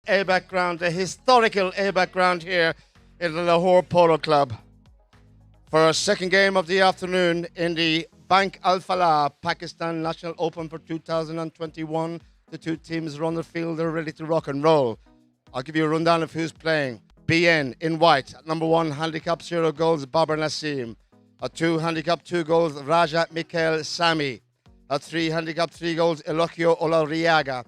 ABAC ground, the historical ABAC ground here in the Lahore Polo Club for our second game of the afternoon in the Bank Alfalah Pakistan National Open for 2021. The two teams are on the field, they're ready to rock and roll. I'll give you a rundown of who's playing. BN in white, at number 1, handicap 0 goals, Babar Naseem. At 2, handicap 2 goals, Raja Mikhail Sami. At 3, handicap 3 goals, Elokio Olariaga.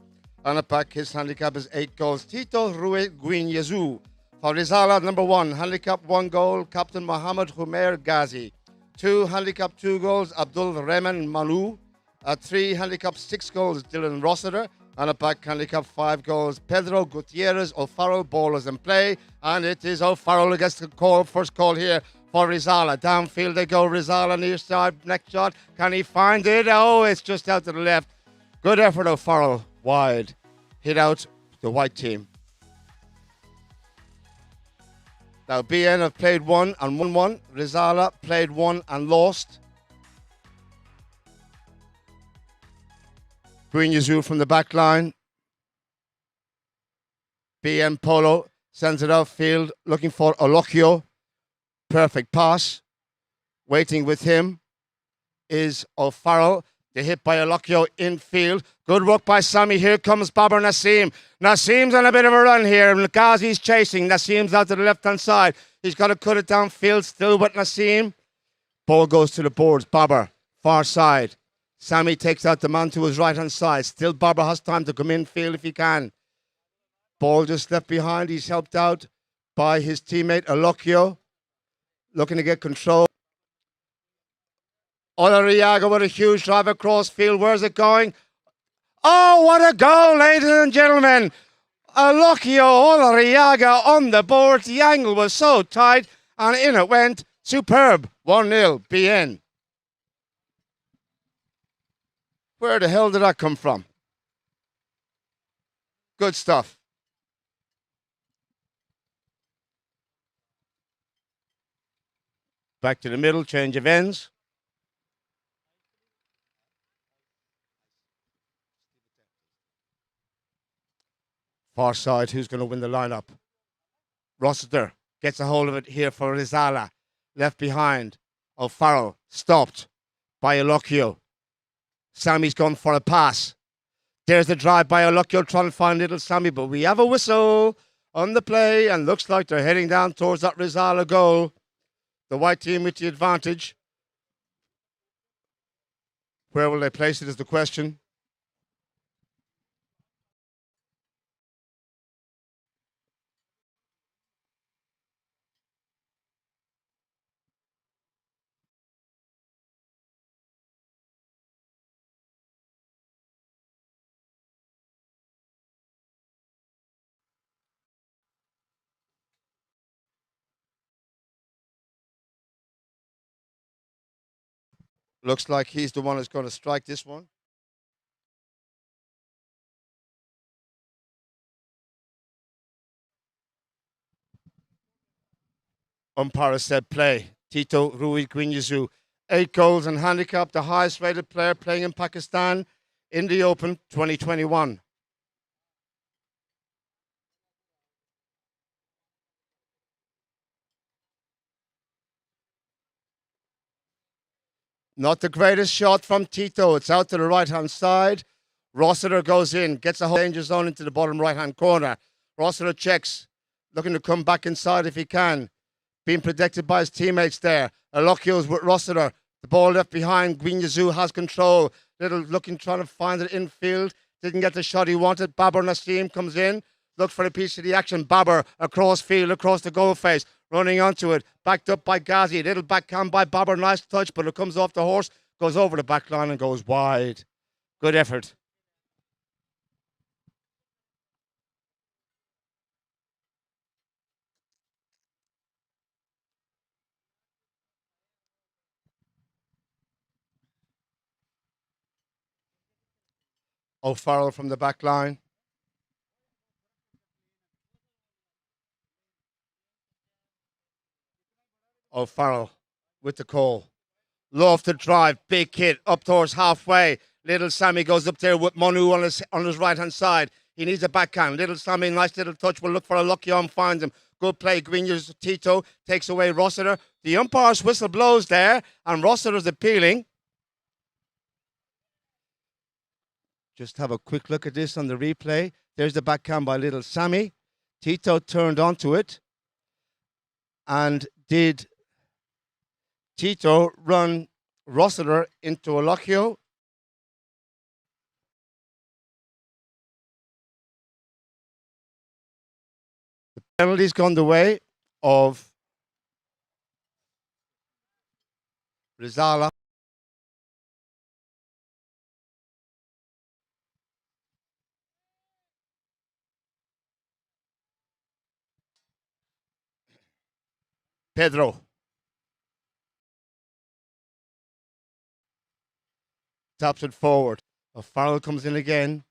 On a pack, his handicap is 8 goals, Tito Rue Guin Yazoo. For Rizala, number 1, handicap 1 goal, Captain Mohammed Humair Ghazi. 2, handicap 2 goals, Abdul Rahman Manu. At 3, handicap 6 goals, Dylan Rossiter. On a pack, handicap 5 goals, Pedro Gutierrez. O'Farrell, ball is in play, and it is O'Farrell who gets the call, first call here for Rizala. Downfield they go, Rizala near side, next shot, can he find it? Oh, it's just out to the left. Good effort, O'Farrell, wide. Hit out the white team. Now, BN have played 1 and won 1. Rizala played 1 and lost. Green Yazoo from the back line. BN Polo sends it outfield, looking for Olokio. Perfect pass. Waiting with him is O'Farrell. The hit by Olokio infield. Good work by Sami. Here comes Babar Naseem. Naseem's on a bit of a run here. Ghazi's chasing. Naseem's out to the left-hand side. He's got to cut it downfield. Still with Naseem. Ball goes to the boards. Babar, far side. Sami takes out the man to his right-hand side. Still Babar has time to come infield if he can. Ball just left behind. He's helped out by his teammate Olokio. Looking to get control. Olariaga with a huge drive across field. Where's it going? Oh, what a goal, ladies and gentlemen. Olokio Olariaga on the board. The angle was so tight, and in it went. Superb. 1-0, BN. Where the hell did that come from? Good stuff. Back to the middle, change of ends. Far side, who's going to win the lineup? Rossiter gets a hold of it here for Rizala. Left behind. O'Farrell stopped by Olokio. Sami's gone for a pass. There's the drive by Olokio trying to find little Sami, but we have a whistle on the play and looks like they're heading down towards that Rizala goal. The white team with the advantage. Where will they place it is the question. Looks like he's the one who's going to strike this one. Umpire said play. Tito Rui Guinyazu. 8 goals and handicap, the highest rated player playing in Pakistan in the Open 2021. Not the greatest shot from Tito. It's out to the right-hand side. Rossiter goes in, gets a whole danger zone into the bottom right-hand corner. Rossiter checks, looking to come back inside if he can. Being protected by his teammates there. Olokio's with Rossiter. The ball left behind. Guinyazu has control. Little looking, trying to find it infield. Didn't get the shot he wanted. Babar Naseem comes in. Look for a piece of the action. Babar across field, across the goal face. Running onto it, backed up by Ghazi. Little backhand by Babar, nice touch, but it comes off the horse, goes over the back line and goes wide. Good effort. O'Farrell from the back line. O'Farrell with the call. Love to drive, big hit up towards halfway. Little Sammy goes up there with Manu on his right hand side. He needs a backhand. Little Sammy, nice little touch. Will look for a lucky arm, finds him. Good play. Gwynya's Tito takes away Rossiter. The umpire's whistle blows there, and Rossiter's appealing. Just have a quick look at this on the replay. There's the backhand by Little Sammy. Tito turned onto it. And did Tito run Rossiter into a Lochio? The penalty's gone the way of Rizala. Pedro. Taps it forward. Alfalah comes in again.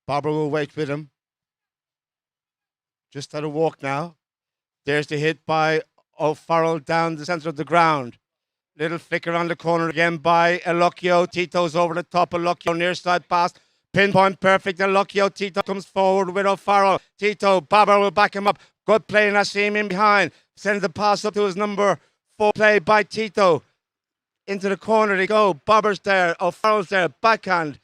Barber will wait with him. Just had a walk now. There's the hit by Alfalah down the centre of the ground. Little flicker on the corner again by Elocchio. Tito's over the top. Elocchio near side pass. Pinpoint perfect. Elocchio. Tito comes forward with Alfalah. Tito. Barber will back him up. Good play. Nassim in behind. Sends the pass up to his number 4 play by Tito. Into the corner they go. Barber's there. Alfarah's there. Backhand.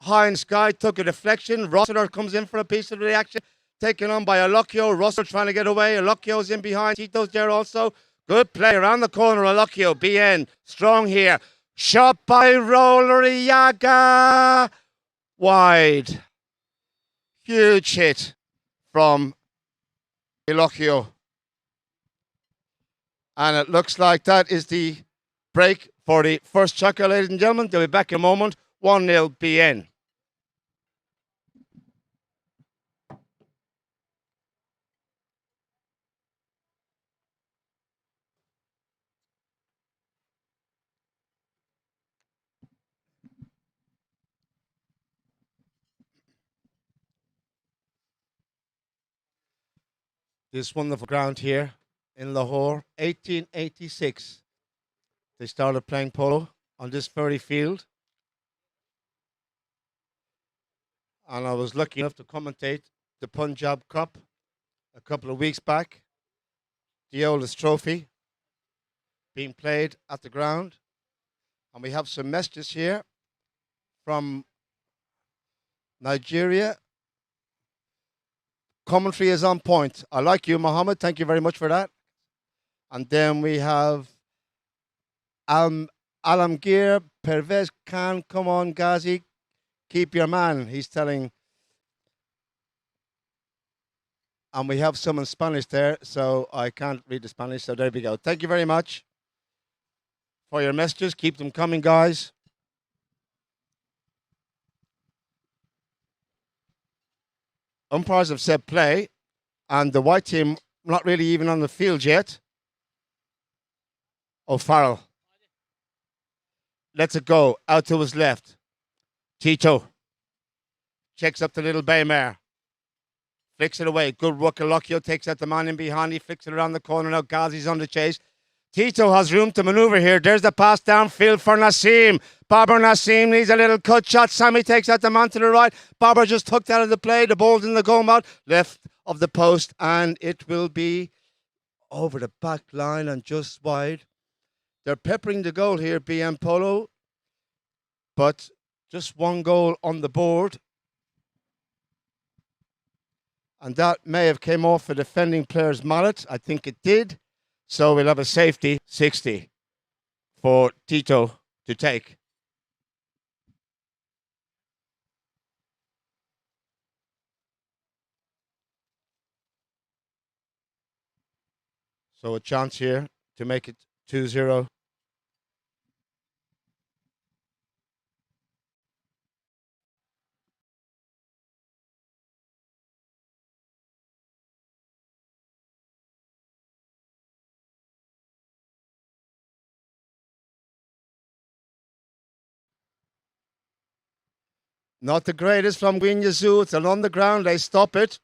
High in sky. Took a deflection. Rossiter comes in for a piece of the action. Taken on by Elocchio. Rossiter trying to get away. Elocchio's in behind. Tito's there also. Good play around the corner. Elocchio. BN. Strong here. Shot by Roller Yaga. Wide. Huge hit from Elocchio. And it looks like that is the break for the first Chukka, ladies and gentlemen. They'll be back in a moment. 1-0 BN. This wonderful ground here in Lahore, 1886. They started playing polo on this very field. And I was lucky enough to commentate the Punjab Cup a couple of weeks back. The oldest trophy being played at the ground. And we have some messages here from Nigeria. Commentary is on point. I like you, Mohammed. Thank you very much for that. And then we have Alamgir Pervez Khan. Come on, Ghazi. Keep your man. He's telling. And we have some in Spanish there, so I can't read the Spanish. So there we go. Thank you very much for your messages. Keep them coming, guys. Umpires have said play, and the white team not really even on the field yet. O'Farrell lets it go out to his left. Tito checks up the little Baymare. Flicks it away. Good work. Elocchio takes out the man in behind. He flicks it around the corner. Now Ghazi's on the chase. Tito has room to maneuver here. There's the pass downfield for Nassim. Barber Nassim needs a little cut shot. Sammy takes out the man to the right. Barber just hooked out of the play. The ball's in the goal mouth. Left of the post. And it will be over the back line and just wide. They're peppering the goal here, BM Polo. But just one goal on the board. And that may have came off a defending player's mallet. I think it did. So we'll have a safety 60 for Tito to take. So a chance here to make it 2-0. Not the greatest from Gwynyazu. It's an on the ground. They stop it.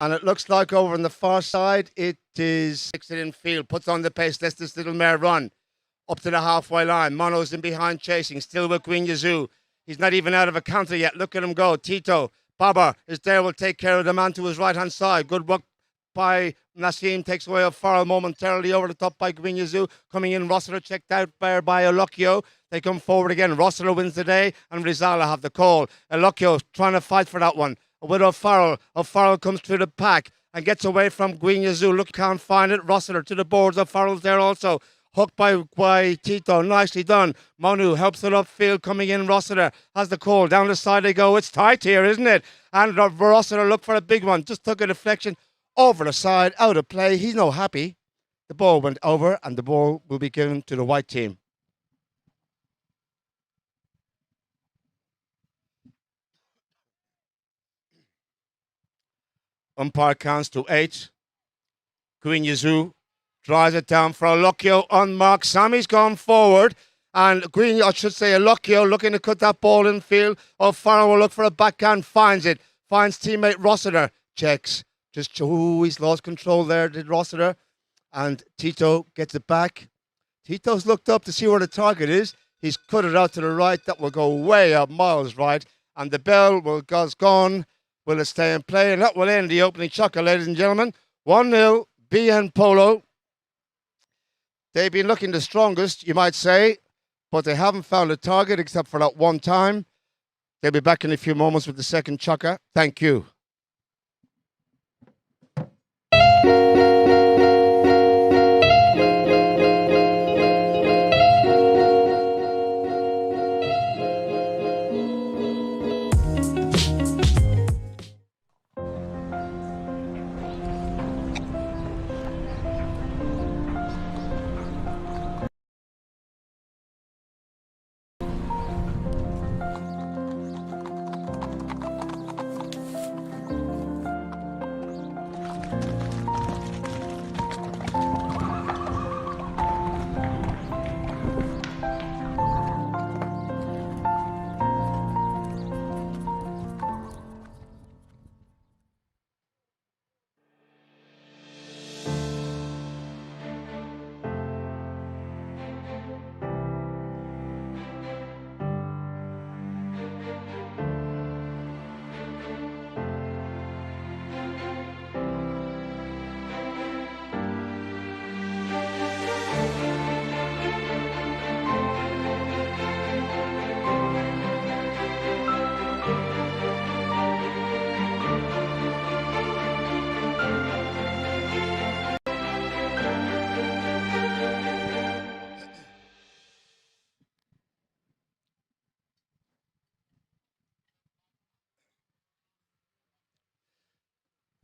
And it looks like over on the far side, it is takes it in field, puts on the pace, lets this little mare run up to the halfway line. Mono's in behind chasing, still with Gwynyazu. He's not even out of a counter yet. Look at him go. Tito, Baba is there, will take care of the man to his right-hand side. Good work by Nassim, takes away a foul momentarily over the top by Gwinyazu. Coming in, Rossiter checked out by Elokio. They come forward again. Rossiter wins the day, and Rizala have the call. Elokio trying to fight for that one. With O'Farrell. O'Farrell comes through the pack and gets away from Gwinyazu. Look, can't find it. Rossiter to the boards. O'Farrell's there also. Hooked by Tito. Nicely done. Manu helps it upfield. Coming in, Rossiter has the call. Down the side they go. It's tight here, isn't it? And Rossiter look for a big one. Just took a deflection over the side, out of play. He's no happy. The ball went over, and the ball will be given to the white team. Umpire counts to 8. Gwinyazu drives it down for Elokio unmarked. Sammy's gone forward. And Elokio looking to cut that ball in field. O'Farrell will look for a backhand. Finds it. Finds teammate Rossiter. Checks. He's lost control there, did Rossiter. And Tito gets it back. Tito's looked up to see where the target is. He's cut it out to the right. That will go way up, miles right. And the bell has gone. Will it stay in play? And that will end the opening Chukka, ladies and gentlemen. 1-0, BN Polo. They've been looking the strongest, you might say, but they haven't found a target except for that one time. They'll be back in a few moments with the second Chukka. Thank you.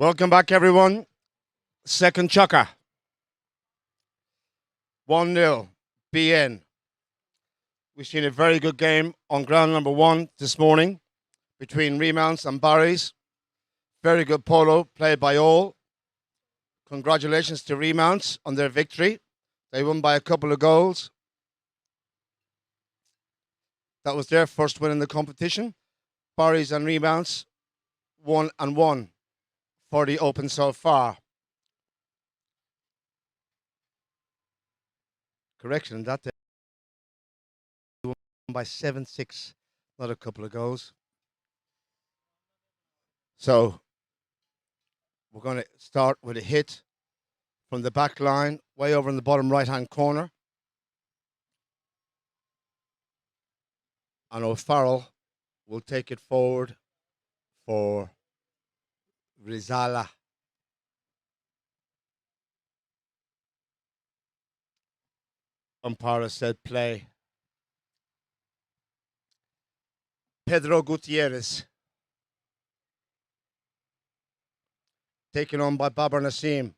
Welcome back, everyone. Second Chukka. 1-0, BN. We've seen a very good game on ground number 1 this morning between Remounts and Barry's. Very good polo played by all. Congratulations to Remounts on their victory. They won by a couple of goals. That was their first win in the competition. Barry's and Remounts 1-1 for the Open so far. Correction, that day won by 7-6, not a couple of goals. So we're going to start with a hit from the back line, way over in the bottom right-hand corner. And O'Farrell will take it forward for Rizala. Umpire said play. Pedro Gutierrez. Taken on by Babar Nassim.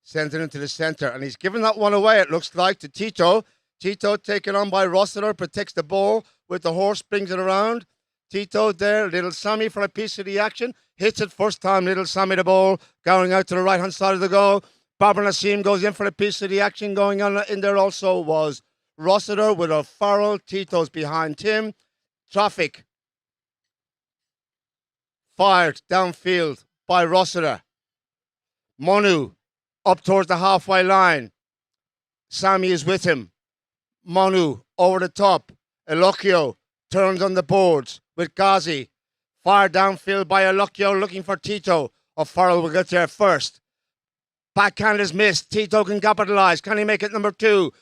Sends it into the center, and he's giving that one away, it looks like, to Tito. Tito taken on by Rossiter, protects the ball with the horse, brings it around. Tito there, Little Sammy for a piece of the action. Hits it first time, Little Sammy the ball, going out to the right-hand side of the goal. Babar Nassim goes in for a piece of the action. Going on in there also was Rossiter with O'Farrell. Tito's behind him. Traffic. Fired downfield by Rossiter. Manu up towards the halfway line. Sammy is with him. Manu over the top. Elokio turns on the boards with Ghazi. Fire downfield by Alokyo looking for Tito. O'Farrell will get there first. Backhand is missed. Tito can capitalise. Can he make it number 2?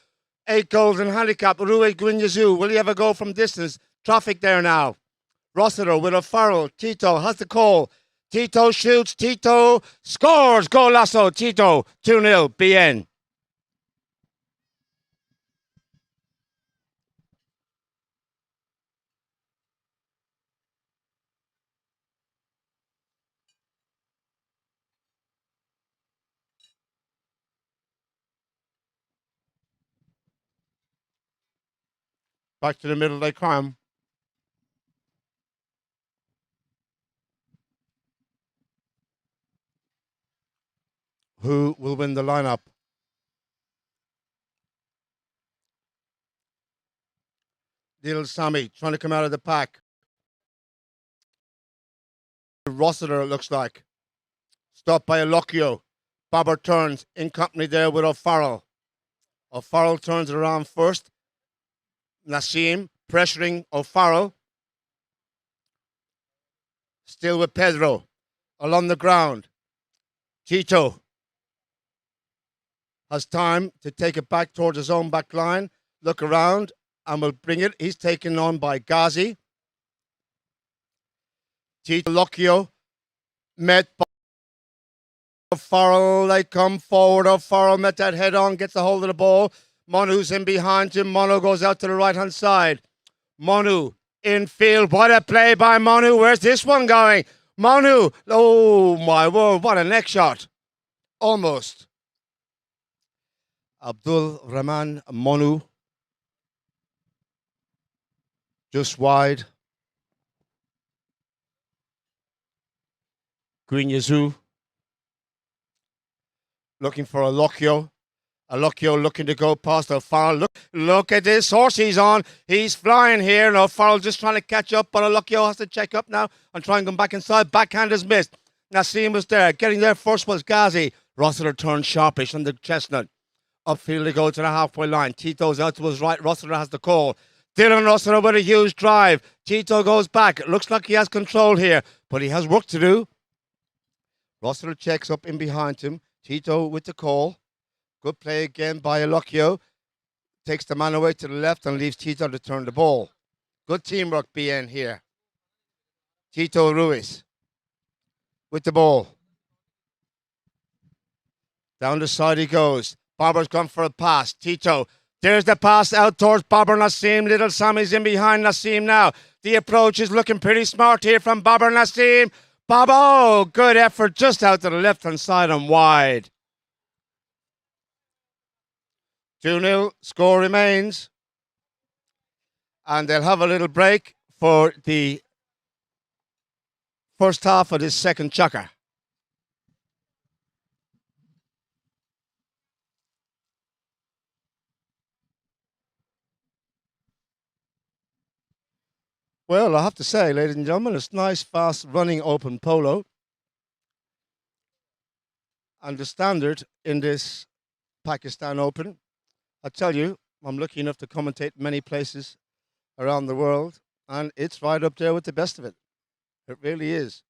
8 goals in handicap. Rui Gwinyazu. Will he ever go from distance? Traffic there now. Rossiter with O'Farrell. Tito has the call. Tito shoots. Tito scores. Golasso. Tito 2-0. BN. Back to the middle they come. Who will win the lineup? Little Sammy trying to come out of the pack. Rossiter, it looks like. Stopped by Alokyo. Bobber turns in company there with O'Farrell. O'Farrell turns it around first. Nassim pressuring O'Farrell. Still with Pedro. Along the ground. Tito has time to take it back towards his own back line. Look around and will bring it. He's taken on by Ghazi. Tito Locchio met by O'Farrell. They come forward. O'Farrell met that head on, gets a hold of the ball. Monu's in behind him. Monu goes out to the right-hand side. Monu infield. What a play by Monu. Where's this one going? Monu. Oh, my word. What a neck shot. Almost. Abdul Rahman Monu. Just wide. Gwinyazu. Looking for Alokyo. Alokyo looking to go past O'Farrell. Look at this horse he's on. He's flying here. And O'Farrell just trying to catch up. But Alokyo has to check up now and try and come back inside. Backhand is missed. Nassim was there. Getting there first was Ghazi. Rossiter turned sharpish on the chestnut. Upfield they go to the halfway line. Tito's out to his right. Rossiter has the call. Dylan Rossiter with a huge drive. Tito goes back. It looks like he has control here. But he has work to do. Rossiter checks up in behind him. Tito with the call. Good play again by Alokyo. Takes the man away to the left and leaves Tito to turn the ball. Good teamwork, BN here. Tito Ruiz with the ball. Down the side he goes. Barber's gone for a pass. Tito. There's the pass out towards Babar Nassim. Little Sammy's in behind Nassim now. The approach is looking pretty smart here from Babar Nassim. Babo, good effort just out to the left-hand side and wide. 2-0, score remains. And they'll have a little break for the first half of this second Chukka. Well, I have to say, ladies and gentlemen, it's nice, fast running open polo. And the standard in this Pakistan Open, I tell you, I'm lucky enough to commentate many places around the world, and it's right up there with the best of it. It really is.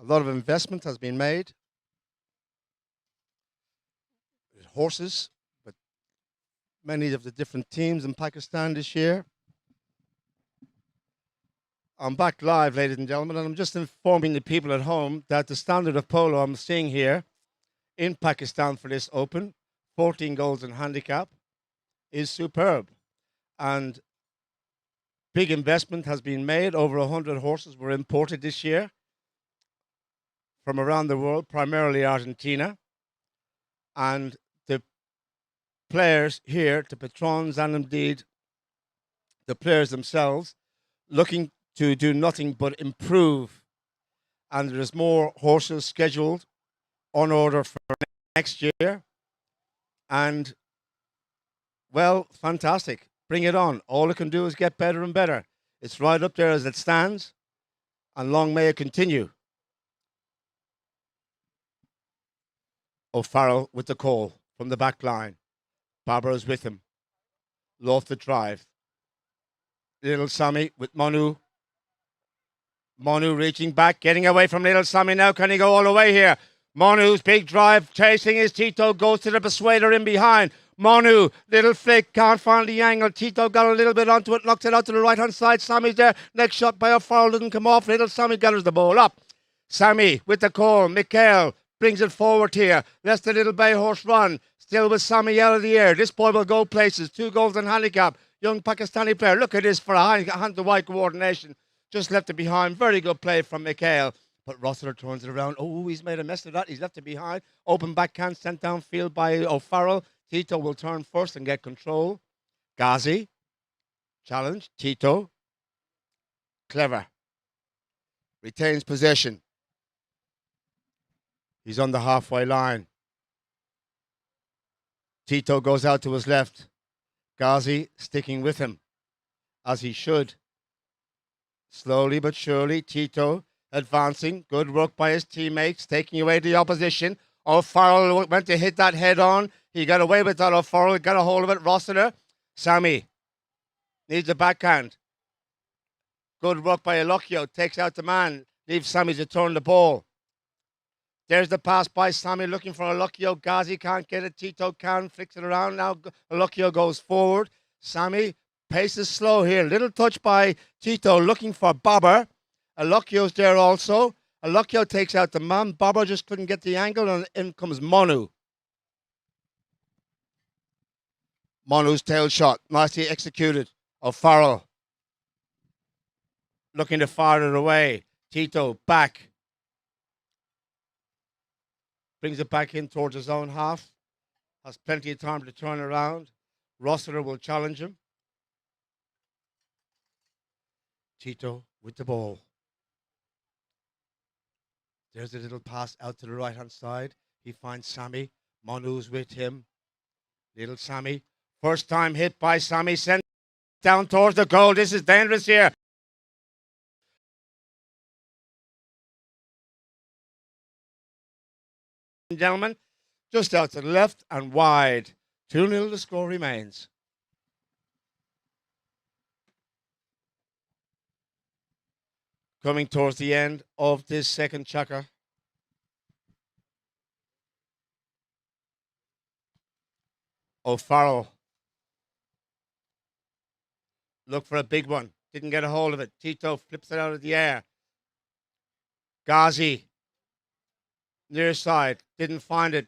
A lot of investment has been made. Horses, but many of the different teams in Pakistan this year. I'm back live, ladies and gentlemen, and I'm just informing the people at home that the standard of polo I'm seeing here in Pakistan for this Open, 14 goals in handicap, is superb. And big investment has been made. Over 100 horses were imported this year from around the world, primarily Argentina. And the players here, the patrons and indeed the players themselves, looking to do nothing but improve. And there's more horses scheduled on order for next year. And, well, fantastic. Bring it on. All it can do is get better and better. It's right up there as it stands. And long may it continue. O'Farrell with the call from the back line. Barber is with him. Loft the drive. Little Sammy with Manu. Manu reaching back, getting away from Little Sammy now. Can he go all the way here? Manu's big drive, chasing his Tito, goes to the persuader in behind. Manu, little flick, can't find the angle. Tito got a little bit onto it, knocked it out to the right-hand side. Sammy's there. Next shot by Alfalah doesn't come off. Little Sammy gathers the ball up. Sammy with the call. Mikhail brings it forward here. Lets the little bay horse run. Still with Sammy out of the air. This boy will go places. 2 goals in handicap. Young Pakistani player. Look at this for a hand-to-wide coordination. Just left it behind. Very good play from Mikhail. But Rossiter turns it around. Oh, he's made a mess of that. He's left it behind. Open backhand sent downfield by O'Farrell. Tito will turn first and get control. Ghazi. Challenge. Tito. Clever. Retains possession. He's on the halfway line. Tito goes out to his left. Ghazi sticking with him, as he should. Slowly but surely, Tito advancing. Good work by his teammates, taking away the opposition. O'Farrell went to hit that head on. He got away with that. O'Farrell got a hold of it. Rossiter. Sammy needs a backhand. Good work by Alocchio. Takes out the man. Leaves Sammy to turn the ball. There's the pass by Sammy looking for Alocchio. Ghazi can't get it. Tito can. Flicks it around now. Alocchio goes forward. Sammy, pace is slow here. Little touch by Tito looking for Bobber. Alocchio's there also. Alocchio takes out the man. Bobber just couldn't get the angle, and in comes Manu. Manu's tail shot. Nicely executed. O'Farrell looking to fire it away. Tito back. Brings it back in towards his own half. Has plenty of time to turn around. Rossiter will challenge him. Tito with the ball. There's a little pass out to the right-hand side. He finds Sammy. Manu's with him. Little Sammy. First time hit by Sammy. Sent down towards the goal. This is dangerous here. Gentlemen, just out to the left and wide. 2-0 the score remains. Coming towards the end of this second chukka. O'Farrell. Look for a big one. Didn't get a hold of it. Tito flips it out of the air. Ghazi. Near side. Didn't find it.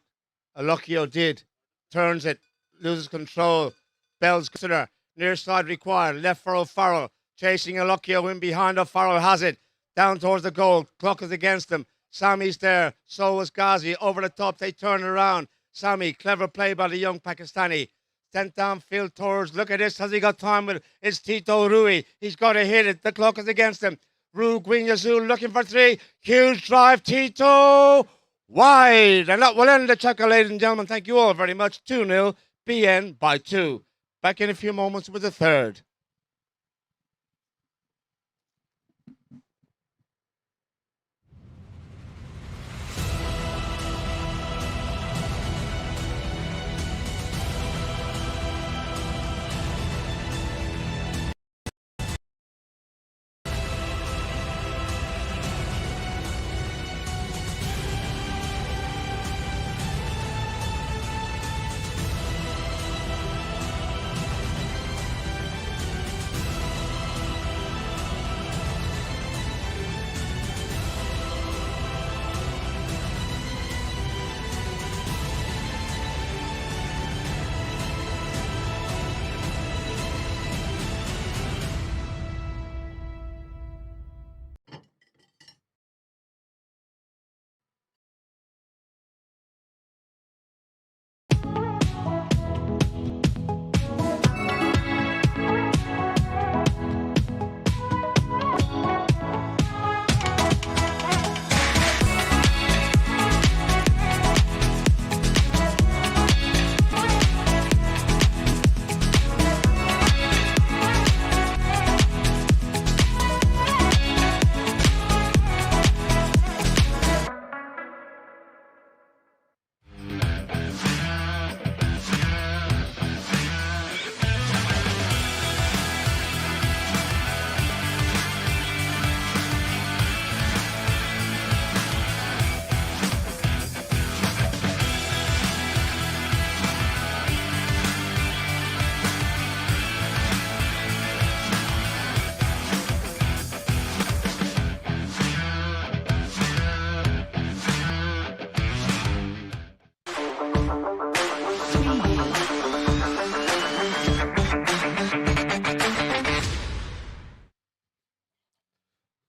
Alocchio did. Turns it. Loses control. Bell's consider. Near side required. Left for O'Farrell. Chasing Alocchio in behind. O'Farrell has it. Down towards the goal. Clock is against him. Sammy's there. So was Ghazi. Over the top. They turn around. Sammy. Clever play by the young Pakistani. Sent downfield towards. Look at this. Has he got time with it? It's Tito Rui. He's got to hit it. The clock is against him. Rui Guinyazul looking for 3. Huge drive. Tito. Wide. And that will end the chukka, ladies and gentlemen. Thank you all very much. 2-0. BN by 2. Back in a few moments with the third.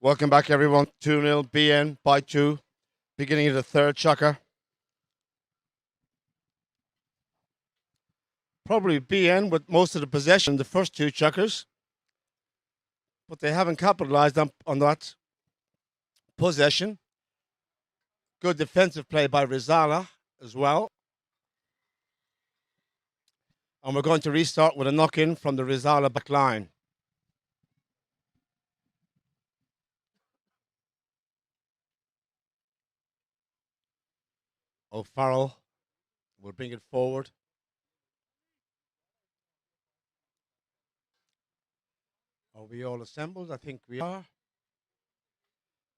Welcome back, everyone. 2-0 BN by 2. Beginning of the third Chukka. Probably BN with most of the possession in the first two Chukkers. But they haven't capitalized on that possession. Good defensive play by Rizala as well. And we're going to restart with a knock-in from the Rizala back line. O'Farrell will bring it forward. Are we all assembled? I think we are.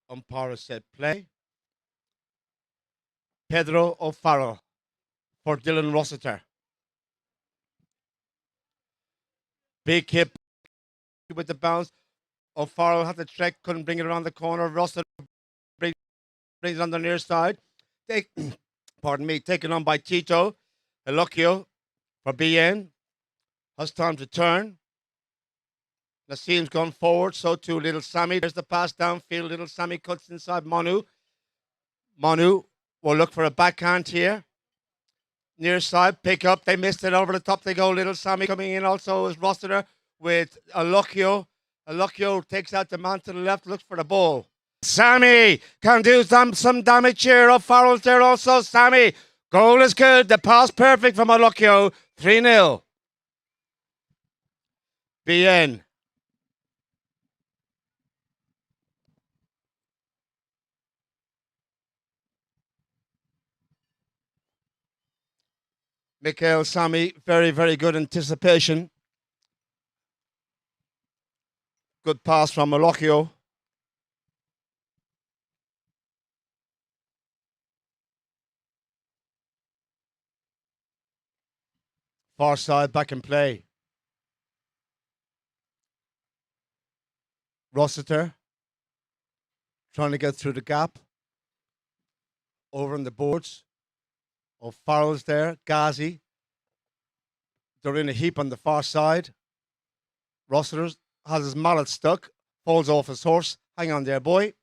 Umpire has said play. Pedro O'Farrell for Dylan Rossiter. Big hit with the bounce. O'Farrell had the trek, couldn't bring it around the corner. Rossiter brings it on the near side. Taken on by Tito. Elocchio for BN. Has time to turn. Nassim's gone forward, so too little Sammy. There's the pass downfield. Little Sammy cuts inside Manu. Manu will look for a backhand here. Near side, pick up. They missed it. Over the top they go. Little Sammy coming in also is Rossiter with Elocchio. Elocchio takes out the man to the left, looks for the ball. Sammy can do some damage here. O'Farrell's there also. Sammy. Goal is good. The pass perfect from Elocchio. 3-0. BN. Mikhail Sammy, very, very good anticipation. Good pass from Elocchio. Far side back in play. Rossiter trying to get through the gap. Over on the boards. O'Farrell's there. Ghazi. They're in a heap on the far side. Rossiter has his mallet stuck. Falls off his horse. Hang on there, boy.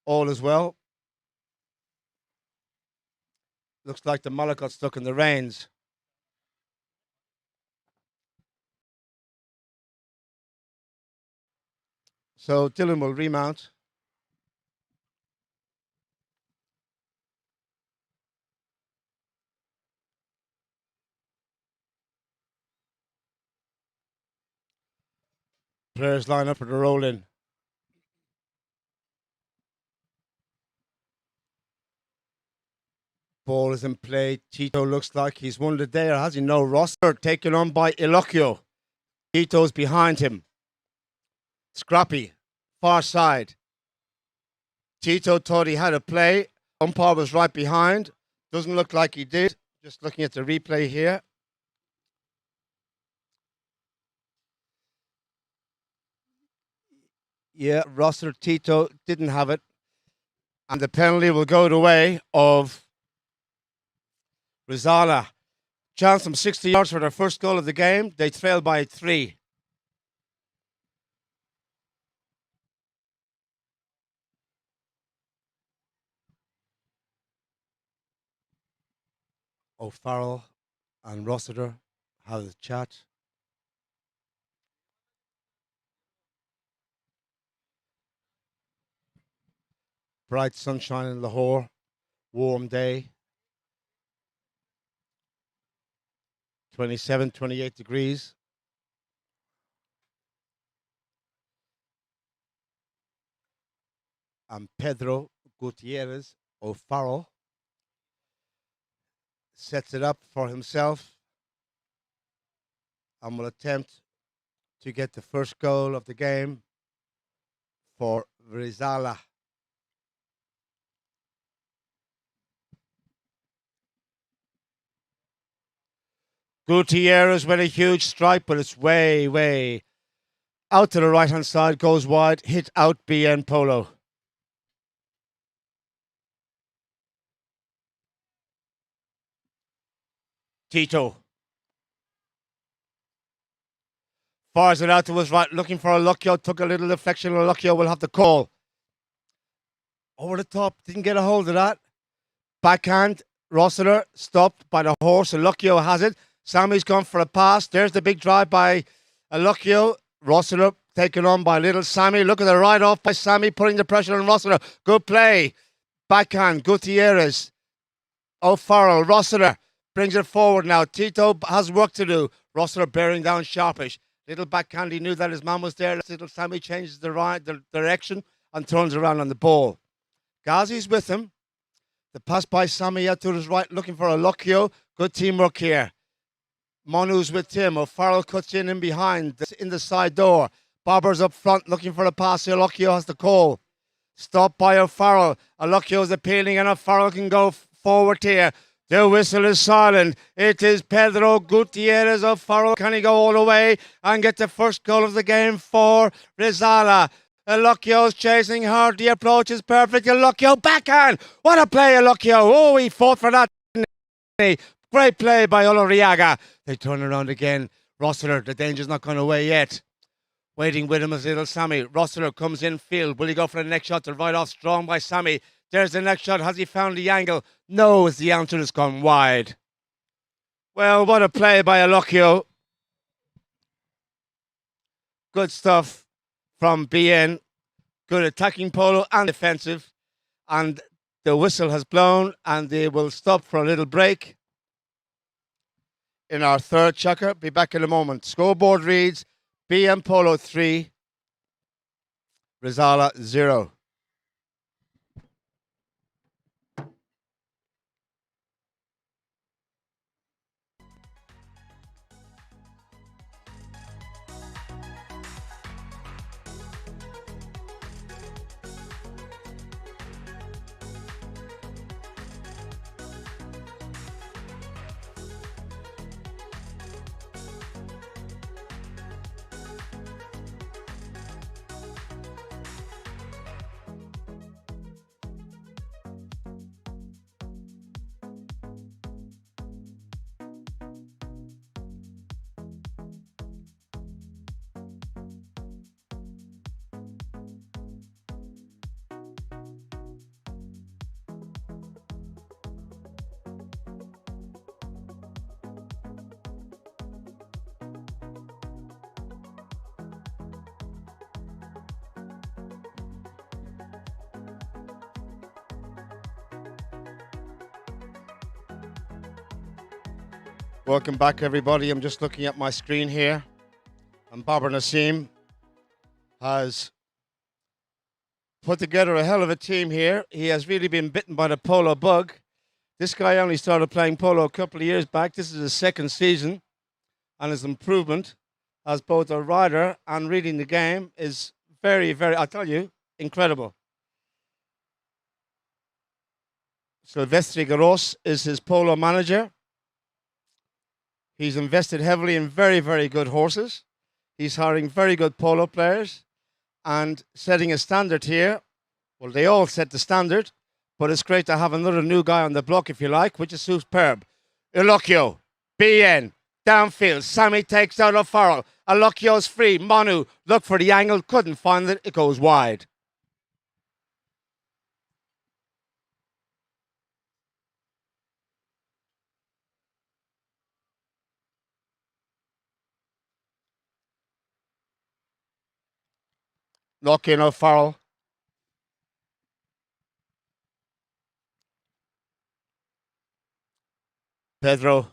All is well. Looks like the mallet got stuck in the reins. So Dylan will remount. Players line up for the roll in. Ball is in play. Tito looks like he's won the day, or has he? No. Rossiter taken on by Elocchio. Tito's behind him. Scrappy. Far side. Tito thought he had a play. Umpire was right behind. Doesn't look like he did. Just looking at the replay here. Yeah, Rossiter Tito didn't have it. And the penalty will go the way of Rizala. Chance from 60 yards for their first goal of the game. They trail by 3. O'Farrell and Rossiter have a chat. Bright sunshine in Lahore. Warm day. 27, 28 degrees. And Pedro Gutierrez O'Farrell sets it up for himself and will attempt to get the first goal of the game for Rizala. Gutierrez with a huge strike, but it's way out to the right-hand side, goes wide, hit out BN Polo. Tito. Fires it out to his right, looking for a Lucchio. Took a little deflection, and Lucchio will have the call. Over the top, didn't get a hold of that. Backhand, Rossiter stopped by the horse. Lucchio has it. Sammy's gone for a pass. There's the big drive by Lucchio. Rossiter taken on by little Sammy. Look at the right off by Sammy, putting the pressure on Rossiter. Good play. Backhand, Gutierrez. O'Farrell, Rossiter brings it forward now. Tito has work to do. Rossiter bearing down sharpish. Little backhand, he knew that his man was there. Little Sammy changes the direction and turns around on the ball. Ghazi's with him. The pass by Sammy out to his right, looking for a Lucchio. Good teamwork here. Manu's with Tim. O'Farrell cuts in behind, in the side door. Bobber's up front, looking for a pass here. Lucchio has the call. Stopped by O'Farrell. Lucchio is appealing, and O'Farrell can go forward here. The whistle is silent. It is Pedro Gutierrez. O'Farrell, can he go all the way and get the first goal of the game for Rizala? Lucchio's chasing hard. The approach is perfect. Lucchio backhand. What a play, Lucchio. Oh, he fought for that. Great play by Oloriaga. They turn around again. Rossiter, the danger's not gone away yet. Waiting with him is little Sammy. Rossiter comes in field. Will he go for the next shot? The right off strong by Sammy. There's the next shot. Has he found the angle? No, as the answer has gone wide. Well, what a play by Lucchio. Good stuff from BN. Good attacking polo and defensive. And the whistle has blown and they will stop for a little break in our third Chukka. Be back in a moment. Scoreboard reads BN Polo 3, Rizala 0. Welcome back, everybody. I'm just looking at my screen here. And Babar Nasim has put together a hell of a team here. He has really been bitten by the polo bug. This guy only started playing polo a couple of years back. This is his second season. And his improvement as both a rider and reading the game is very, very, I tell you, incredible. Silvestri Garos is his polo manager. He's invested heavily in very, very good horses. He's hiring very good polo players and setting a standard here. Well, they all set the standard, but it's great to have another new guy on the block, if you like, which is superb. Lucchio, BN, downfield. Sammy takes out O'Farrell. Lucchio's free. Manu, look for the angle, couldn't find it. It goes wide. Lock in O'Farrell. Pedro.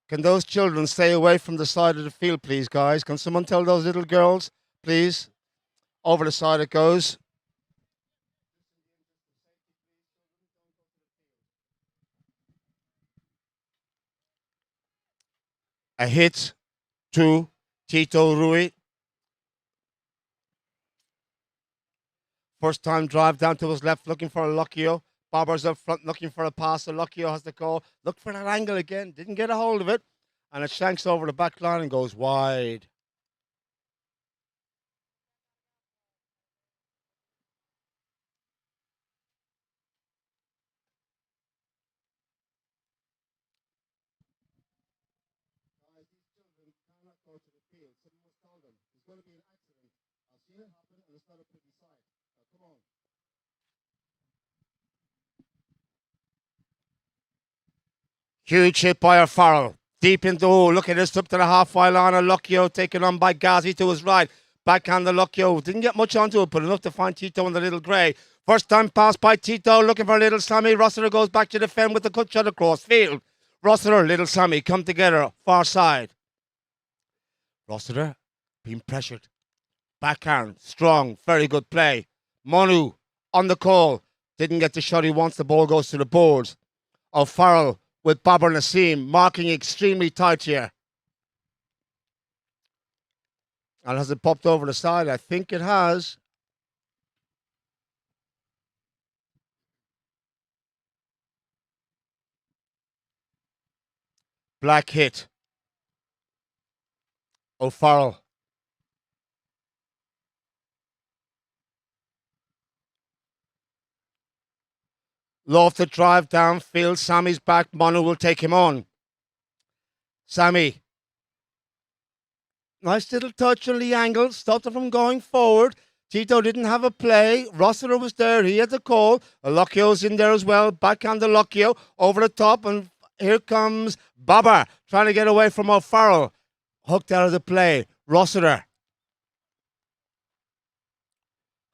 Can those children stay away from the side of the field, please, guys? Can someone tell those little girls, please? Over the side it goes. A hit to Tito Rui. First time drive down to his left, looking for a Lucchio. Bobber's up front, looking for a pass. So Lucchio has the call. Look for that angle again. Didn't get a hold of it. And it shanks over the back line and goes wide. go to the field. Someone must tell them. There's going to be an accident. I've seen it happen, and it's not a pretty sight. Come on. Huge hit by Alfalah. Deep into, look at this, up to the halfway line. Lucchio taken on by Ghazi to his right. Backhand the Lucchio. Didn't get much onto it, but enough to find Tito in the little grey. First time pass by Tito, looking for little Sammy. Rossiter goes back to defend with the cut shot across field. Rossiter, little Sammy come together, far side. Rossiter being pressured. Backhand, strong, very good play. Monu on the call. Didn't get the shot he wants. The ball goes to the boards. O'Farrell with Babar Nassim marking extremely tight here. And has it popped over the side? I think it has. Black hit. O'Farrell. Lofted drive downfield. Sammy's back. Monu will take him on. Sammy. Nice little touch on the angle. Stopped him from going forward. Tito didn't have a play. Rossiter was there. He had the call. Lucchio's in there as well. Backhand the Lucchio over the top. And here comes Babar trying to get away from O'Farrell. Hooked out of the play. Rossiter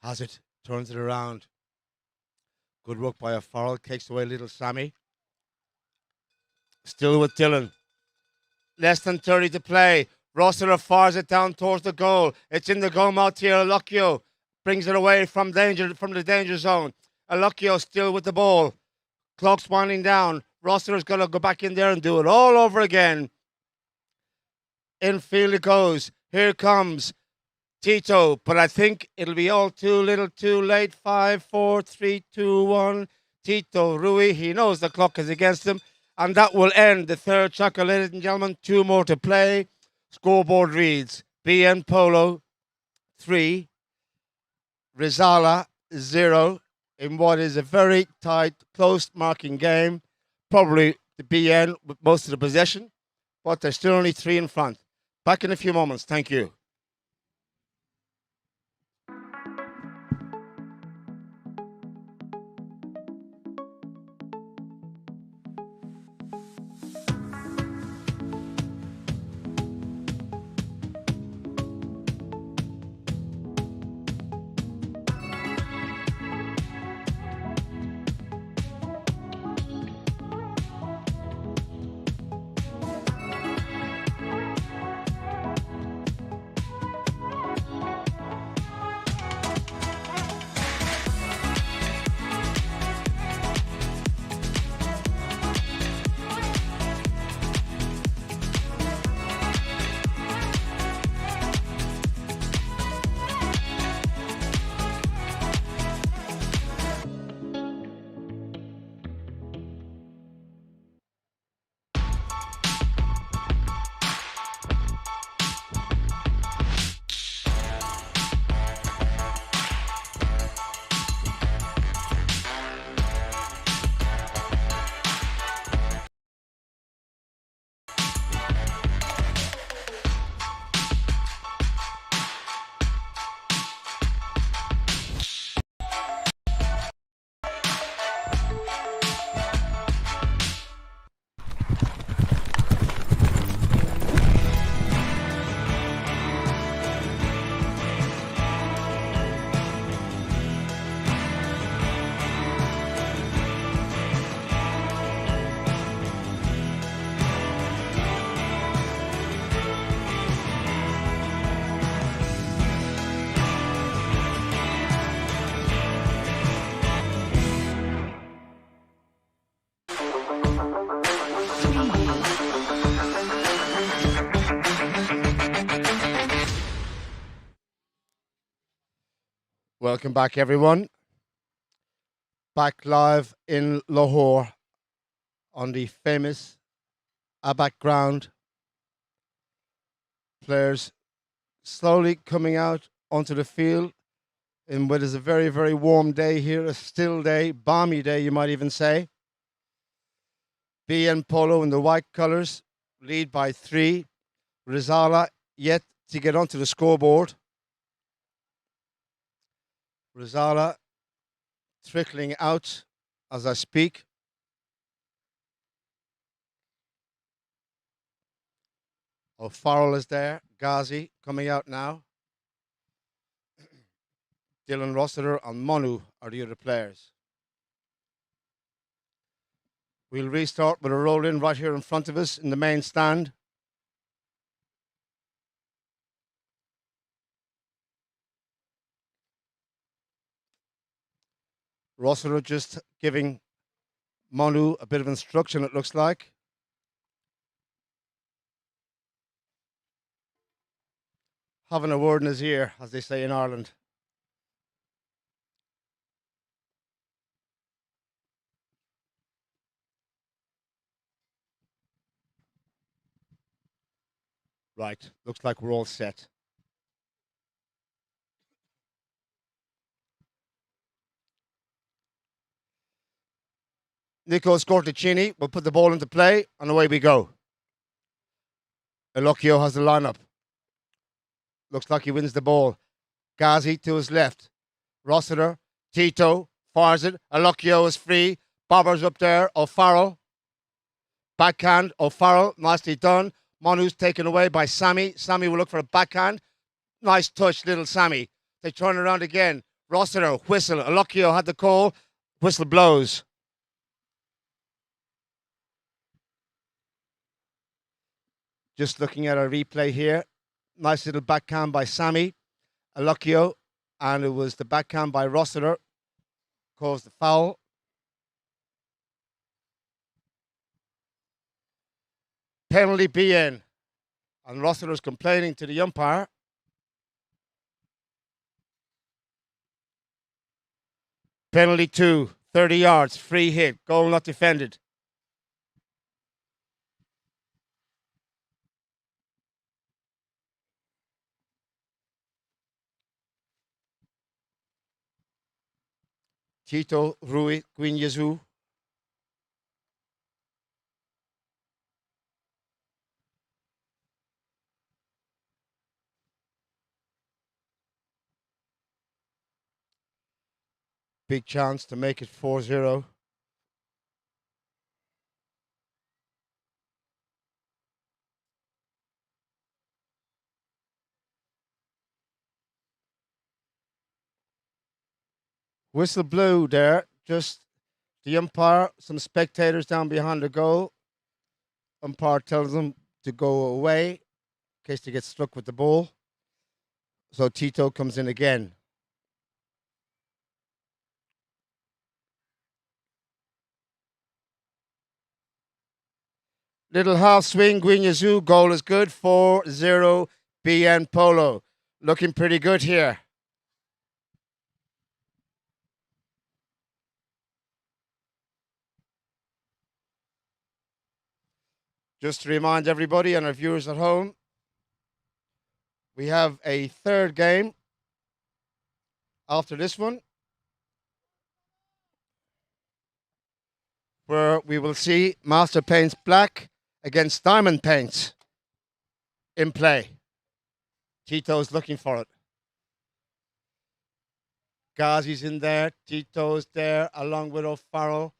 has it. Turns it around. Good work by O'Farrell. Takes away little Sammy. Still with Dylan. Less than 30 to play. Rossiter fires it down towards the goal. It's in the goal mouth here. Lucchio brings it away from the danger zone. Lucchio still with the ball. Clock's winding down. Rossiter's going to go back in there and do it all over again. Infield it goes. Here comes Tito, but I think it'll be all too little too late. 5, 4, 3, 2, 1. Tito Rui, he knows the clock is against him. And that will end the third Chukka, ladies and gentlemen. 2 more to play. Scoreboard reads BN Polo 3, Rizala 0 in what is a very tight, close marking game. Probably the BN with most of the possession, but there's still only 3 in front. Back in a few moments. Thank you. Welcome back, everyone. Back live in Lahore on the famous Abak ground. Players slowly coming out onto the field in what is a very, very warm day here, a still day, balmy day, you might even say. BN Polo in the white colours, lead by 3. Rizala yet to get onto the scoreboard. Rosala trickling out as I speak. O'Farrell is there. Ghazi coming out now. Dylan Rossiter and Monu are the other players. We'll restart with a roll in right here in front of us in the main stand. Rossiter just giving Monu a bit of instruction, it looks like. Having a word in his ear, as they say in Ireland. Right, looks like we're all set. Nico Scorticini will put the ball into play, and away we go. Elocchio has the lineup. Looks like he wins the ball. Ghazi to his left. Rossiter, Tito, fires it. Elocchio is free. Bobber's up there. O'Farrell. Backhand. O'Farrell, nicely done. Monu's taken away by Sammy. Sammy will look for a backhand. Nice touch, little Sammy. They turn around again. Rossiter, whistle. Elocchio had the call. Whistle blows. Just looking at our replay here. Nice little backhand by Sammy. Elocchio. And it was the backhand by Rossiter. Caused the foul. Penalty BN. And Rossiter's complaining to the umpire. Penalty 2. 30 yards. Free hit. Goal not defended. Tito, Rui, Guinyazu. Big chance to make it 4-0. Whistle blew there. Just the umpire, some spectators down behind the goal. Umpire tells them to go away in case they get struck with the ball. So Tito comes in again. Little half swing, Guinyazu. Goal is good. 4-0 BN Polo. Looking pretty good here. Just to remind everybody and our viewers at home, we have a third game after this one, where we will see Master Paints Black against Diamond Paints in play. Tito's looking for it. Ghazi's in there. Tito's there along with O'Farrell.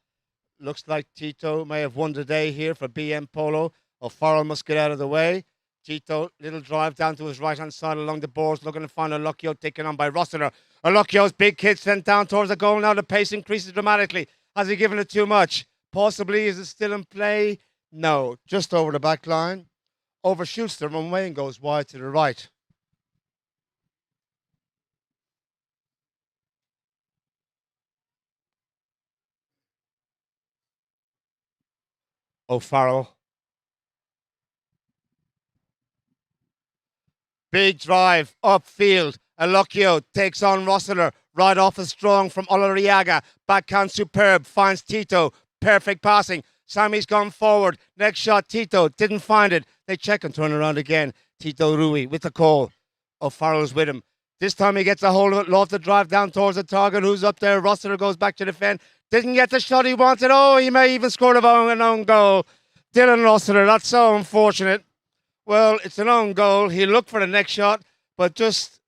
Looks like Tito may have won the day here for BM Polo. O'Farrell must get out of the way. Tito, little drive down to his right-hand side along the boards, looking to find Elocchio taken on by Rossiter. Elocchio's big kid sent down towards the goal. Now the pace increases dramatically. Has he given it too much? Possibly. Is it still in play? No. Just over the back line. Overshoots the runway and goes wide to the right. O'Farrell. Big drive upfield. Elocchio takes on Rossiter. Right off is strong from Olariaga. Backhand superb. Finds Tito. Perfect passing. Sammy's gone forward. Next shot, Tito. Didn't find it. They check and turn around again. Tito Rui with the call. O'Farrell's with him. This time he gets a hold of it. Loves to drive down towards the target. Who's up there? Rossiter goes back to defend. Didn't get the shot he wanted. Oh, he may even score an own goal. Dylan Rossiter. That's so unfortunate. Well, it's an own goal. He looked for the next shot, but just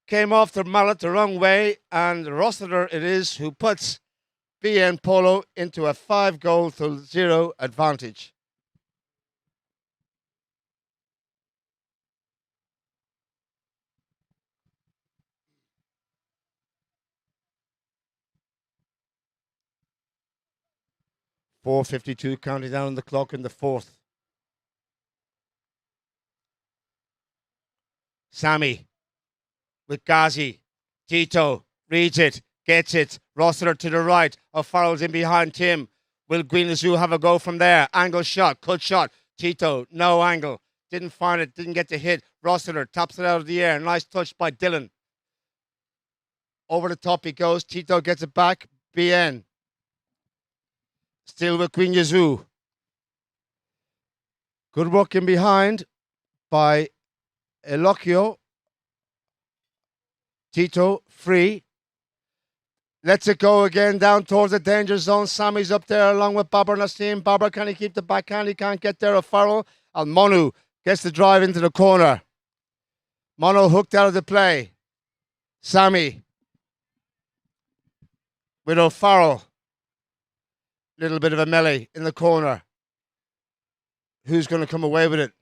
came off the mallet the wrong way, and Rossiter it is who puts BN Polo into a 5-0 advantage. .452 counting down on the clock in the fourth. Sammy with Ghazi. Tito reads it, gets it. Rossiter to the right. O'Farrell's in behind Tim. Will Guinnessoo have a go from there? Angle shot, cut shot. Tito, no angle. Didn't find it, didn't get the hit. Rossiter taps it out of the air. Nice touch by Dylan. Over the top he goes. Tito gets it back. BN. Still with Queen Yazoo. Good work in behind by Elocchio. Tito free. Lets it go again down towards the danger zone. Sammy's up there along with Babar Nassim. Babar, can he keep the backhand? He can't get there. O'Farrell. And Monu gets the drive into the corner. Monu hooked out of the play. Sammy with O'Farrell. Little bit of a melee in the corner. Who's going to come away with it?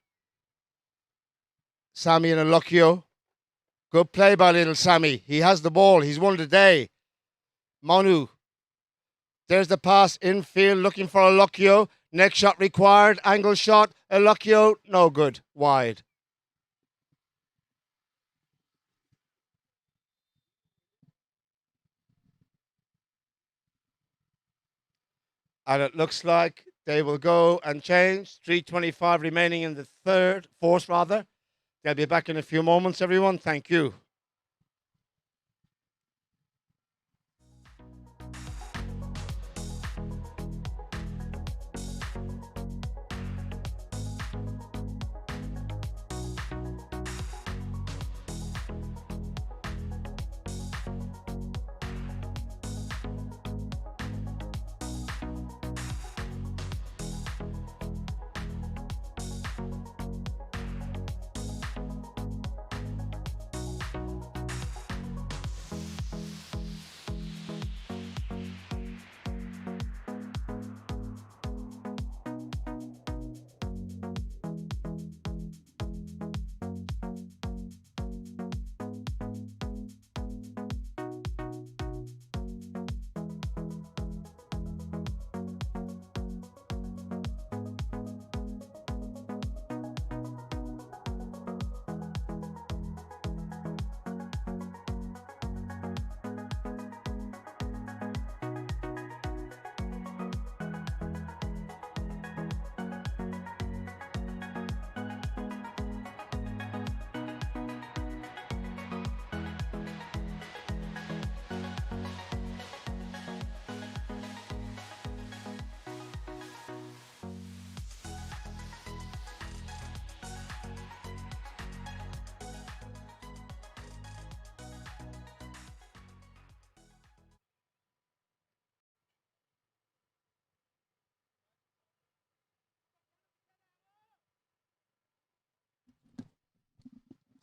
Sammy and Elocchio. Good play by little Sammy. He has the ball. He's won the day. Monu. There's the pass infield looking for Elocchio. Next shot required. Angle shot. Elocchio. No good. Wide. And it looks like they will go and change. 3:25 remaining in the fourth rather. They'll be back in a few moments, everyone. Thank you.